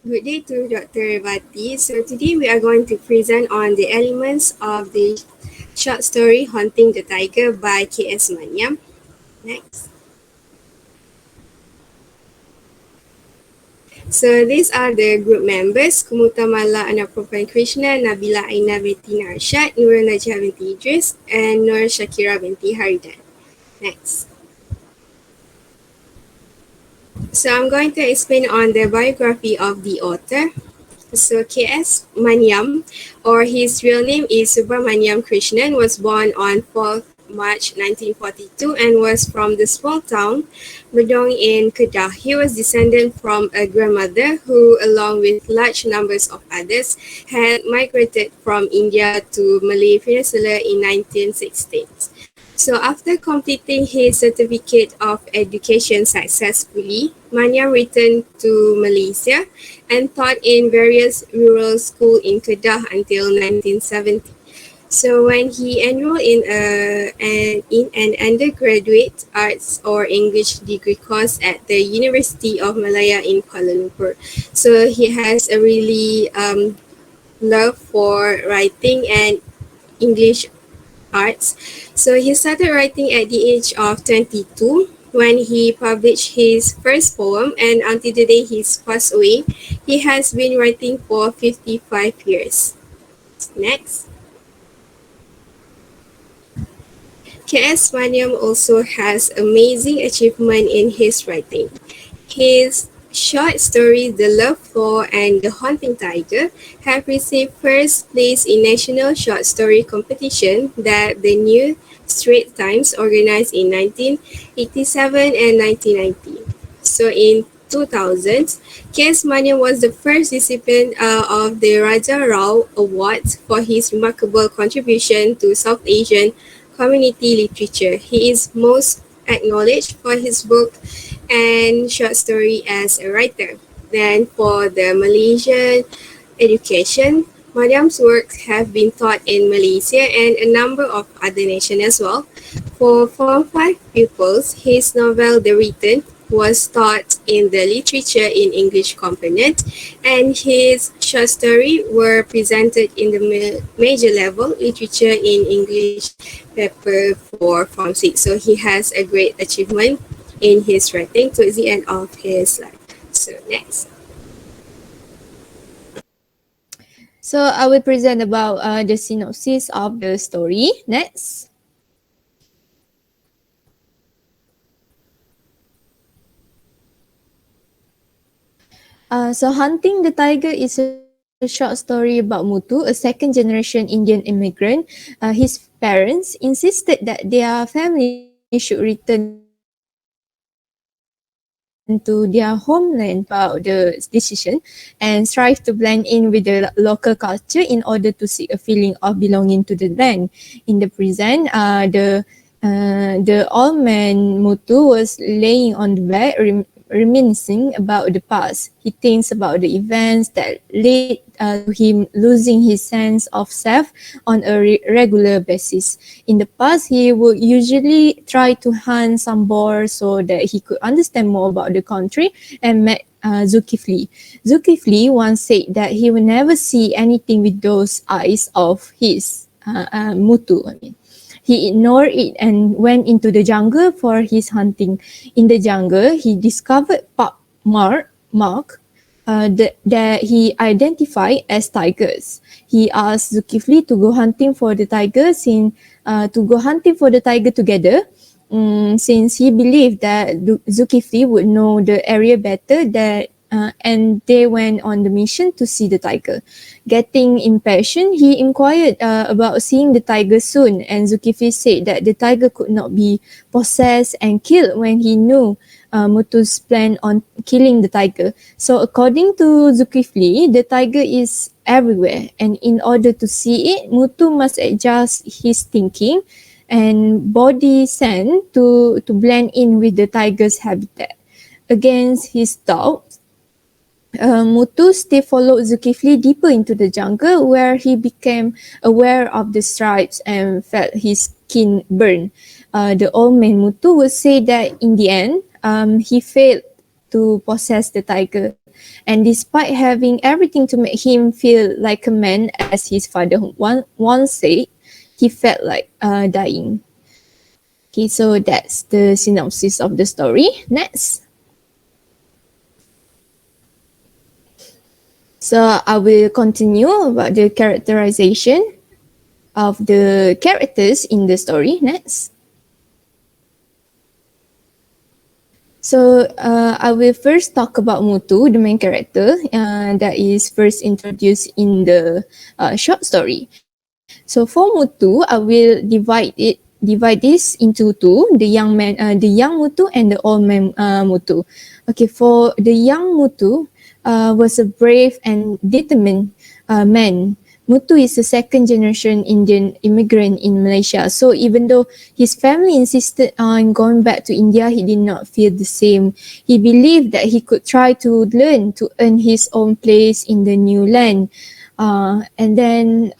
Good day to Dr. Revati. So today we are going to present on the elements of the short story Haunting the Tiger by K.S. Maniam. Next. So these are the group members: Kumutamala Anapropan Krishna, Nabila Aina binti Arshad, Nura Najah binti Idris, and Nur Shakira binti Haridan. Next. So I'm going to explain on the biography of the author. So K.S. Maniam, or his real name is Subramaniam Krishnan, was born on 4th March 1942 and was from the small town Bedong in Kedah. He was descended from a grandmother who, along with large numbers of others, had migrated from India to Malay Peninsula in 1916. So after completing his certificate of education successfully, Maniam returned to Malaysia and taught in various rural schools in Kedah until 1970. So when he enrolled in an undergraduate arts or English degree course at the University of Malaya in Kuala Lumpur. So he has a really love for writing and English arts. So he started writing at the age of 22 when he published his first poem, and until the day he's passed away, he has been writing for 55 years. Next. K.S. Maniam also has amazing achievement in his writing. His short stories The Love Floor and The Haunting Tiger have received first place in national short story competition that the New Straits Times organized in 1987 and 1990. So in 2000, K.S. Maniam was the first recipient of the Raja Rao Award for his remarkable contribution to South Asian community literature. He is most acknowledged for his book and short story as a writer. Then for the Malaysian education, Mariam's works have been taught in Malaysia and a number of other nations as well. For Form 5 pupils, his novel The Written was taught in the literature in English component, and his short story were presented in the major level literature in English paper for Form 6. So he has a great achievement in his writing towards the end of his life. So next. So I will present about the synopsis of the story. Next. So Hunting the Tiger is a short story about Mutu, a second generation Indian immigrant. His parents insisted that their family should return to their homeland about the decision and strive to blend in with the local culture in order to seek a feeling of belonging to the land. In the present, the old man Mutu was laying on the bed, reminiscing about the past. He thinks about the events that led to him losing his sense of self on a regular basis. In the past, he would usually try to hunt some boars so that he could understand more about the country and met Zulkifli. Zulkifli once said that he would never see anything with those eyes of his, Mutu. He ignored it and went into the jungle for his hunting. In the jungle, he discovered mark that he identified as tigers. He asked Zulkifli to go hunting for the tigers together. Since he believed that Zulkifli would know the area better, and they went on the mission to see the tiger. Getting impatient, he inquired about seeing the tiger soon, and Zulkifli said that the tiger could not be possessed and killed when he knew Mutu's plan on killing the tiger. So according to Zulkifli, the tiger is everywhere, and in order to see it, Mutu must adjust his thinking and body scent to blend in with the tiger's habitat. Against his doubts, Mutu still followed Zulkifli deeper into the jungle, where he became aware of the stripes and felt his skin burn. The old man Mutu would say that in the end, he failed to possess the tiger. And despite having everything to make him feel like a man, as his father once said, he felt like dying. Okay, so that's the synopsis of the story. Next. So I will continue about the characterization of the characters in the story. Next. So I will first talk about Mutu, the main character that is first introduced in the short story. So for Mutu, I will divide this into two: the young Mutu and the old man Mutu. Okay, for the young Mutu, was a brave and determined man. Mutu is a second generation Indian immigrant in Malaysia. So even though his family insisted on going back to India, he did not feel the same. He believed that he could try to learn to earn his own place in the new land. And then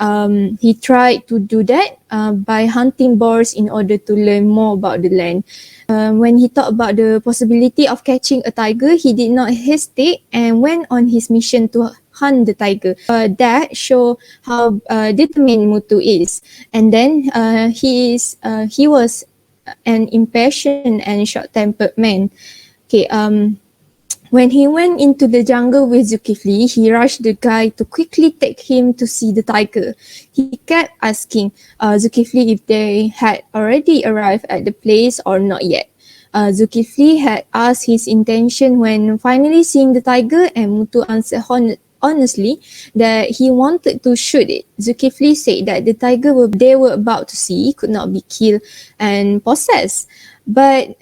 he tried to do that by hunting boars in order to learn more about the land. When he thought about the possibility of catching a tiger, he did not hesitate and went on his mission to hunt the tiger. That show how determined Mutu is. And then he was an impatient and short-tempered man. Okay, when he went into the jungle with Zulkifli, he rushed the guy to quickly take him to see the tiger. He kept asking Zulkifli if they had already arrived at the place or not yet. Zulkifli had asked his intention when finally seeing the tiger, and Mutu answered honestly that he wanted to shoot it. Zulkifli said that the tiger they were about to see could not be killed and possessed. But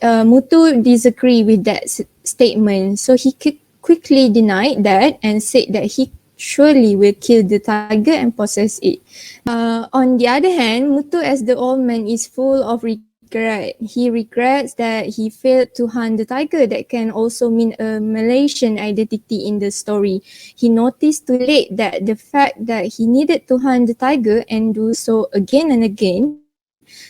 Mutu disagreed with that statement, so he quickly denied that and said that he surely will kill the tiger and possess it. On the other hand, Mutu, as the old man, is full of regret. He regrets that he failed to hunt the tiger. That can also mean a Malaysian identity in the story. He noticed too late that the fact that he needed to hunt the tiger and do so again and again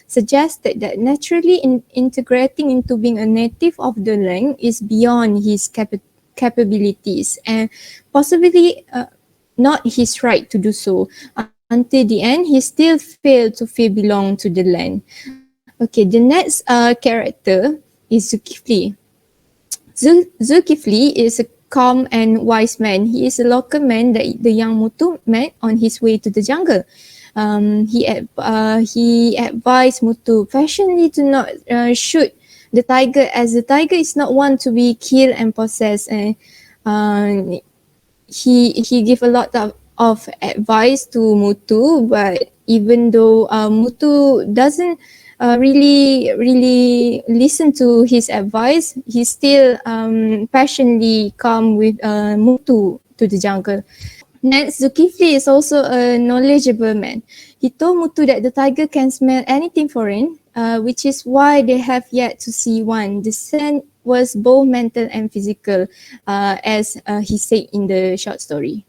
suggested that naturally integrating into being a native of the land is beyond his capabilities and possibly not his right to do so. Until the end, he still failed to feel belong to the land. Okay, the next character is Zulkifli. Zulkifli is a calm and wise man. He is a local man that the young Mutu met on his way to the jungle. He advised Mutu passionately to not shoot the tiger, as the tiger is not one to be killed and possessed. And he gave a lot of advice to Mutu, but even though Mutu doesn't really listen to his advice, he still passionately come with Mutu to the jungle. Next, Zulkifli is also a knowledgeable man. He told Mutu that the tiger can smell anything foreign, which is why they have yet to see one. The scent was both mental and physical, as he said in the short story.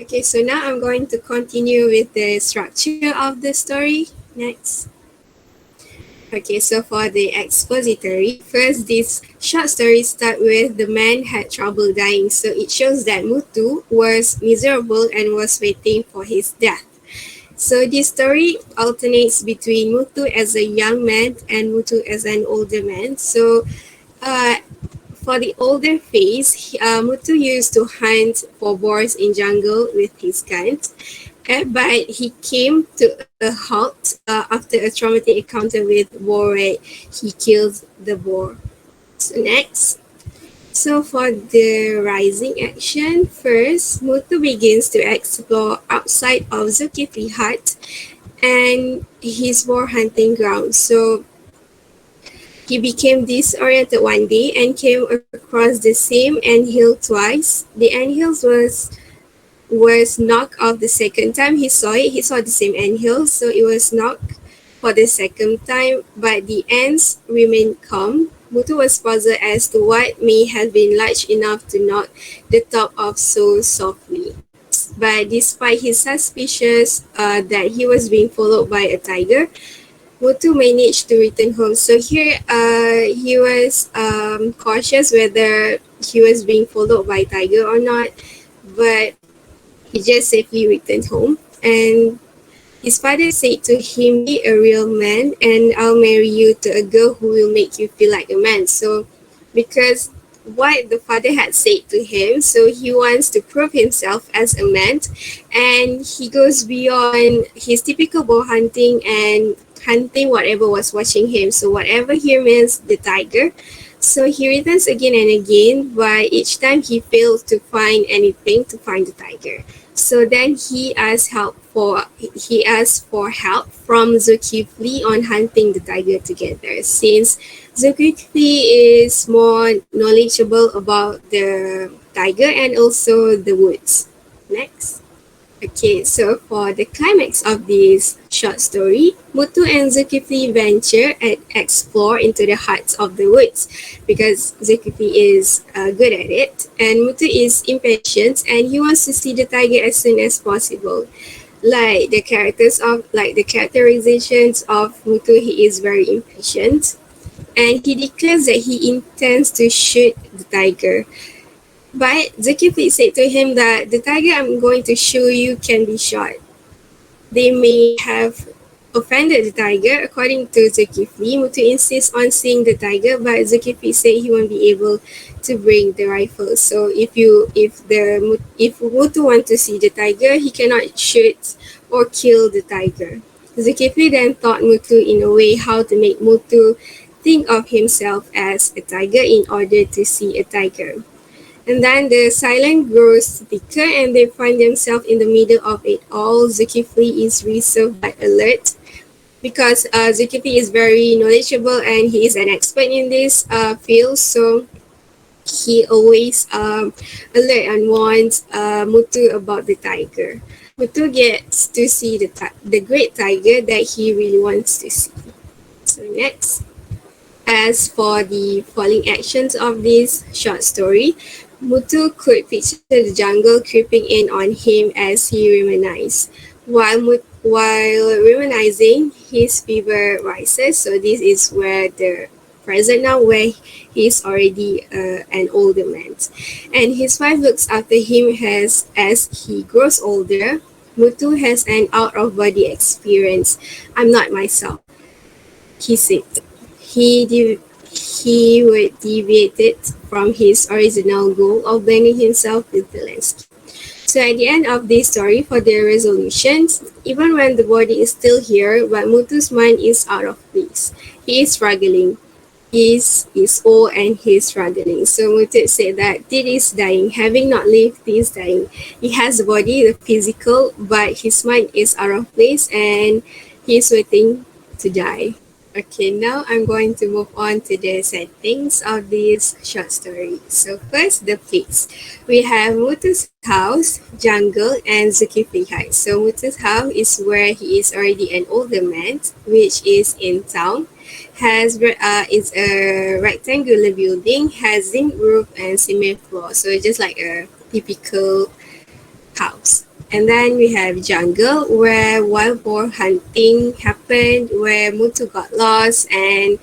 Okay, so now I'm going to continue with the structure of the story. Next. Okay, so for the expository, first this short story start with the man had trouble dying. So it shows that Mutu was miserable and was waiting for his death. So this story alternates between Mutu as a young man and Mutu as an older man. So for the older phase, Mutu used to hunt for boars in jungle with his guns. But he came to a halt after a traumatic encounter with boar where he kills the boar. So next. So for the rising action, first, Mutu begins to explore outside of Zulkifli hut and his boar hunting ground. So he became disoriented one day and came across the same anthill twice. The anthill was knocked off the second time he saw it. He saw the same anthill, so it was knocked for the second time, but the ants remained calm. Mutu was puzzled as to what may have been large enough to knock the top off so softly. But despite his suspicions that he was being followed by a tiger, Mutu managed to return home. So here he was cautious whether he was being followed by tiger or not, but he just safely returned home. And his father said to him, "Be a real man, and I'll marry you to a girl who will make you feel like a man." So, because what the father had said to him, so he wants to prove himself as a man, and he goes beyond his typical bow hunting and hunting whatever was watching him. So, whatever he means the tiger. So he returns again and again, but each time he fails to find anything to find the tiger. So then he asks for help from Zulkifli on hunting the tiger together. Since Zulkifli is more knowledgeable about the tiger and also the woods. Next. Okay, so for the climax of this short story, Mutu and Zulkifli venture and explore into the hearts of the woods because Zulkifli is good at it, and Mutu is impatient and he wants to see the tiger as soon as possible. Like the characterizations of Mutu, he is very impatient, and he declares that he intends to shoot the tiger. But Zulkifli said to him that the tiger I'm going to show you can be shot. They may have offended the tiger. According to Zulkifli, Mutu insists on seeing the tiger, but Zulkifli said he won't be able to bring the rifle. So if Mutu wants to see the tiger, he cannot shoot or kill the tiger. Zulkifli then taught Mutu in a way how to make Mutu think of himself as a tiger in order to see a tiger. And then the silence grows thicker and they find themselves in the middle of it all. Zulkifli is reserved but alert because Zulkifli is very knowledgeable and he is an expert in this field. So he always alert and warns Mutu about the tiger. Mutu gets to see the great tiger that he really wants to see. So next. As for the falling actions of this short story, Mutu could picture the jungle creeping in on him as he reminisces. While reminiscing, his fever rises. So this is where the present now, where he is already an older man, and his wife looks after him as he grows older. Mutu has an out of body experience. "I'm not myself," he said. He de- he would deviate it from his original goal of blending himself with the landscape. So at the end of this story, for the resolutions, even when the body is still here, but Mutu's mind is out of place. He is struggling. He is old and he is struggling. So Mutu said that this is dying. Having not lived, this is dying. He has the body, the physical, but his mind is out of place and he is waiting to die. Okay, now I'm going to move on to the settings of this short story. So first, the place. We have Mutu's house, jungle, and Zulkifli Heights. So Mutu's house is where he is already an older man, which is in town. Is a rectangular building, has zinc roof and cement floor. So it's just like a typical house. And then we have jungle where wild boar hunting happened, where Mutu got lost and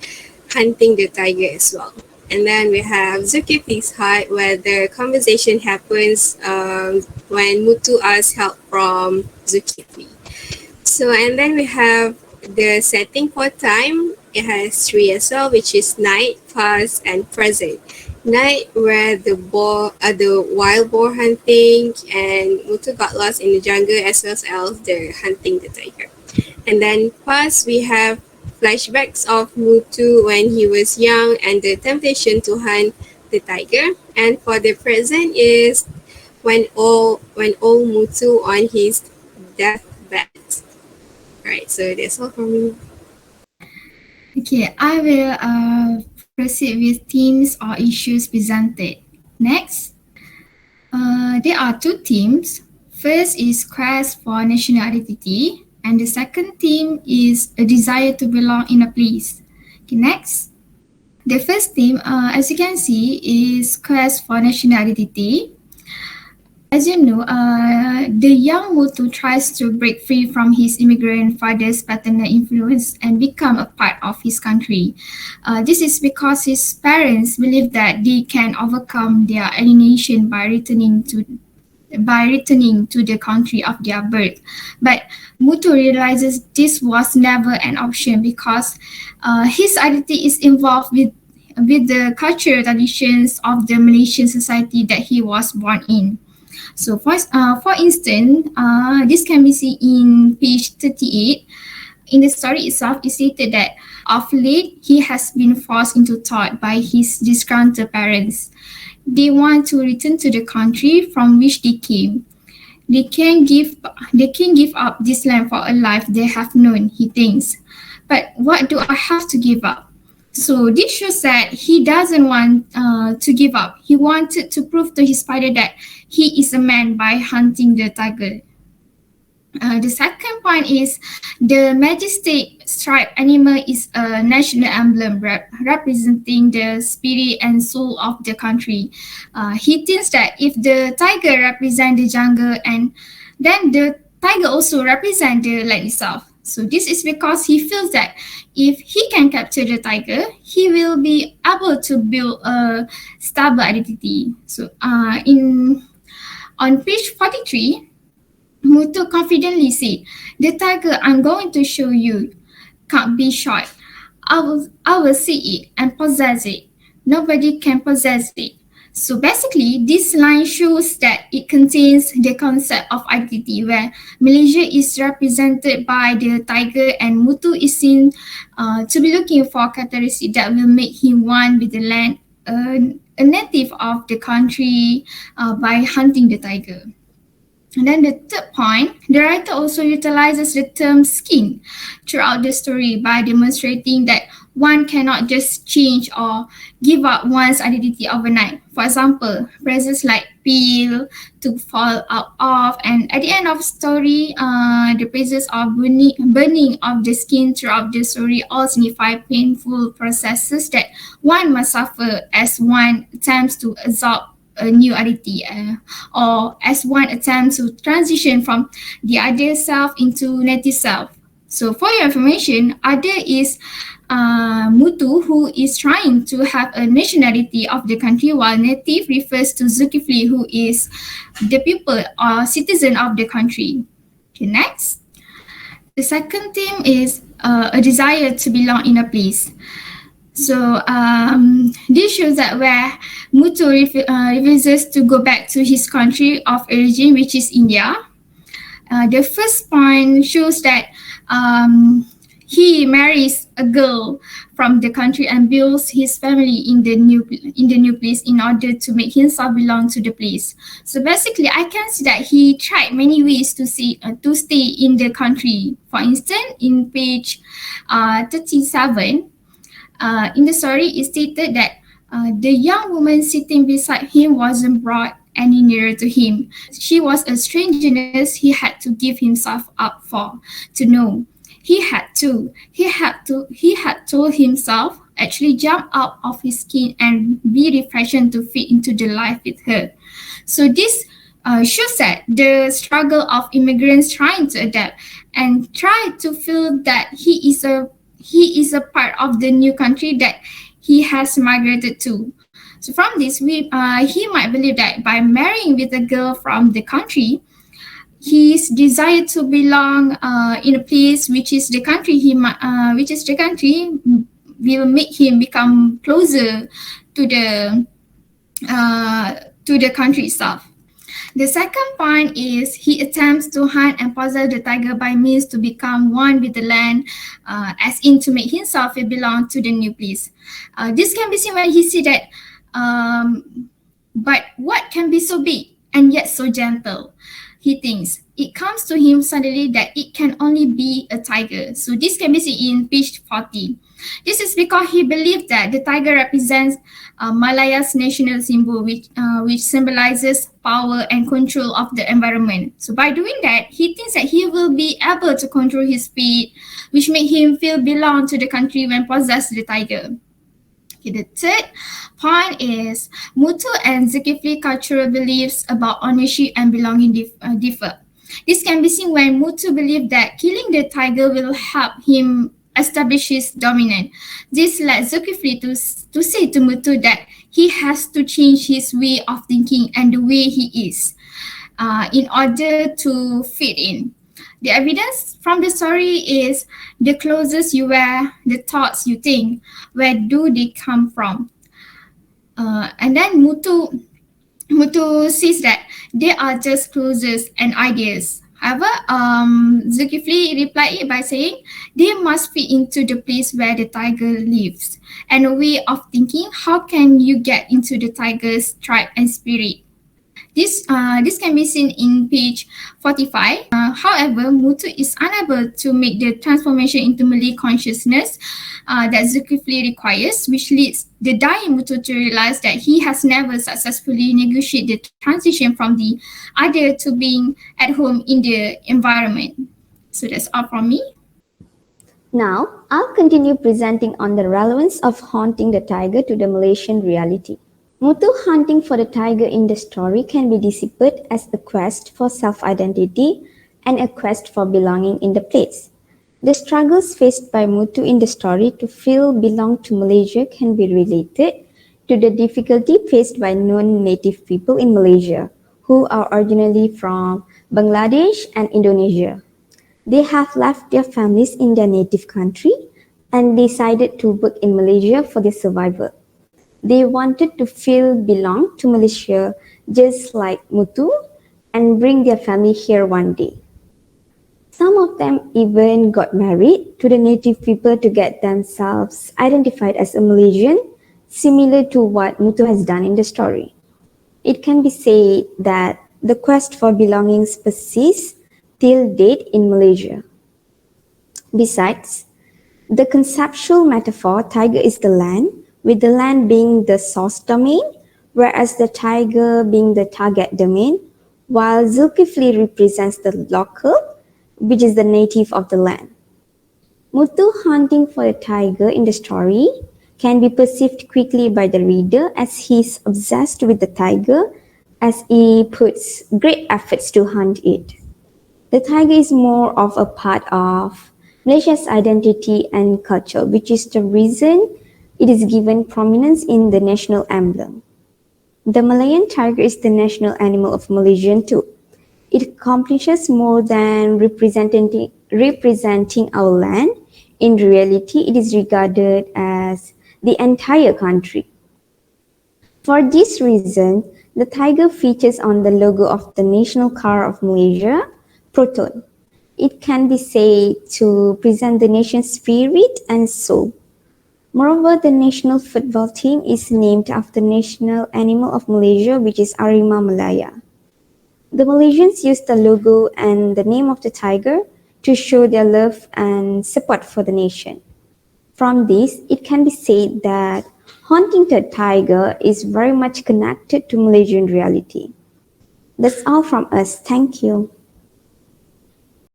hunting the tiger as well. And then we have Zulkifli's hut where the conversation happens when Mutu asks help from Zulkifli. So and then we have the setting for time. It has three as well, which is night, past, and present. Night where the wild boar hunting and Mutu got lost in the jungle as well as the hunting the tiger. And then past we have flashbacks of Mutu when he was young and the temptation to hunt the tiger. And for the present is when old Mutu on his deathbed. Alright, so that's all from me. Okay, I will proceed with themes or issues presented. Next, there are two themes. First is quest for national identity, and the second theme is a desire to belong in a place. Okay, next. The first theme, as you can see, is quest for national identity. As you know, the young Mutu tries to break free from his immigrant father's paternal influence and become a part of his country. This is because his parents believe that they can overcome their alienation by returning to the country of their birth. But Mutu realizes this was never an option because his identity is involved with the cultural traditions of the Malaysian society that he was born in. So for instance, this can be seen in page 38. In the story itself, it stated that of late he has been forced into thought by his disgruntled parents. They want to return to the country from which they came. They can give up this land for a life they have known, he thinks. But what do I have to give up? So this shows that he doesn't want to give up. He wanted to prove to his father that he is a man by hunting the tiger. The second point is the majestic striped animal is a national emblem representing the spirit and soul of the country. He thinks that if the tiger represents the jungle, and then the tiger also represents the land itself. So this is because he feels that if he can capture the tiger, he will be able to build a stable identity. So on page 43, Mutu confidently said, "The tiger I'm going to show you can't be shot. I will see it and possess it. Nobody can possess it." So basically, this line shows that it contains the concept of identity, where Malaysia is represented by the tiger and Mutu is seen to be looking for characteristics that will make him one with the land, a native of the country, by hunting the tiger. And then the third point, the writer also utilizes the term skin throughout the story by demonstrating that one cannot just change or give up one's identity overnight. For example, phrases like peel, to fall out of, and at the end of the story, the phrases of burning of the skin throughout the story all signify painful processes that one must suffer as one attempts to absorb a new identity, or as one attempts to transition from the other self into native self. So for your information, other is Mutu, who is trying to have a nationality of the country, while native refers to Zulkifli, who is the people or citizen of the country. Okay, next. The second theme is a desire to belong in a place. So this shows that where Mutu refuses to go back to his country of origin, which is India. The first point shows that he marries a girl from the country and builds his family in the new place in order to make himself belong to the place. So basically, I can see that he tried many ways to stay in the country. For instance, in page 37. In the story, it stated that the young woman sitting beside him wasn't brought any nearer to him. She was a strangeness he had to give himself up for, to know. He had told himself, actually jump out of his skin and be refreshed to fit into the life with her. So this shows that the struggle of immigrants trying to adapt and try to feel that he is a part of the new country that he has migrated to. So from this, he might believe that by marrying with a girl from the country, his desire to belong in a place which is the country will make him become closer to the country itself. The second point is he attempts to hunt and possess the tiger by means to become one with the land, as in to make himself belong to the new place. This can be seen when he see that, but what can be so big and yet so gentle? He thinks. It comes to him suddenly that it can only be a tiger. So this can be seen in page 40. This is because he believed that the tiger represents Malaya's national symbol, which symbolizes power and control of the environment. So by doing that, he thinks that he will be able to control his fate, which make him feel belong to the country when possess the tiger. Okay, the third point is Mutu and Zulkifli cultural beliefs about ownership and belonging differ. This can be seen when Mutu believed that killing the tiger will help him establish his dominance. This led Zulkifli to say to Mutu that he has to change his way of thinking and the way he is in order to fit in. The evidence from the story is the closest you wear, the thoughts you think, where do they come from? And then Mutu says that they are just closes and ideas. However, Zulkifli replied it by saying they must fit into the place where the tiger lives. And a way of thinking, how can you get into the tiger's tribe and spirit? This can be seen in page 45. However, Mutu is unable to make the transformation into Malay consciousness that Zulkifli requires, which leads the dying Mutu to realize that he has never successfully negotiated the transition from the other to being at home in the environment. So that's all from me. Now, I'll continue presenting on the relevance of haunting the tiger to the Malaysian reality. Mutu hunting for the tiger in the story can be deciphered as a quest for self-identity and a quest for belonging in the place. The struggles faced by Mutu in the story to feel belong to Malaysia can be related to the difficulty faced by non-native people in Malaysia, who are originally from Bangladesh and Indonesia. They have left their families in their native country and decided to work in Malaysia for their survival. They wanted to feel belong to Malaysia just like Mutu and bring their family here one day. Some of them even got married to the native people to get themselves identified as a Malaysian, similar to what Mutu has done in the story. It can be said that the quest for belonging persists till date in Malaysia. Besides, the conceptual metaphor tiger is the land, with the land being the source domain, whereas the tiger being the target domain, while Zulkifli represents the local, which is the native of the land. Mutu hunting for the tiger in the story can be perceived quickly by the reader as he is obsessed with the tiger as he puts great efforts to hunt it. The tiger is more of a part of Malaysia's identity and culture, which is the reason it is given prominence in the national emblem. The Malayan tiger is the national animal of Malaysia too. It accomplishes more than representing our land. In reality, it is regarded as the entire country. For this reason, the tiger features on the logo of the national car of Malaysia, Proton. It can be said to present the nation's spirit and soul. Moreover, the national football team is named after the national animal of Malaysia, which is Arima Malaya. The Malaysians use the logo and the name of the tiger to show their love and support for the nation. From this, it can be said that haunting the tiger is very much connected to Malaysian reality. That's all from us. Thank you.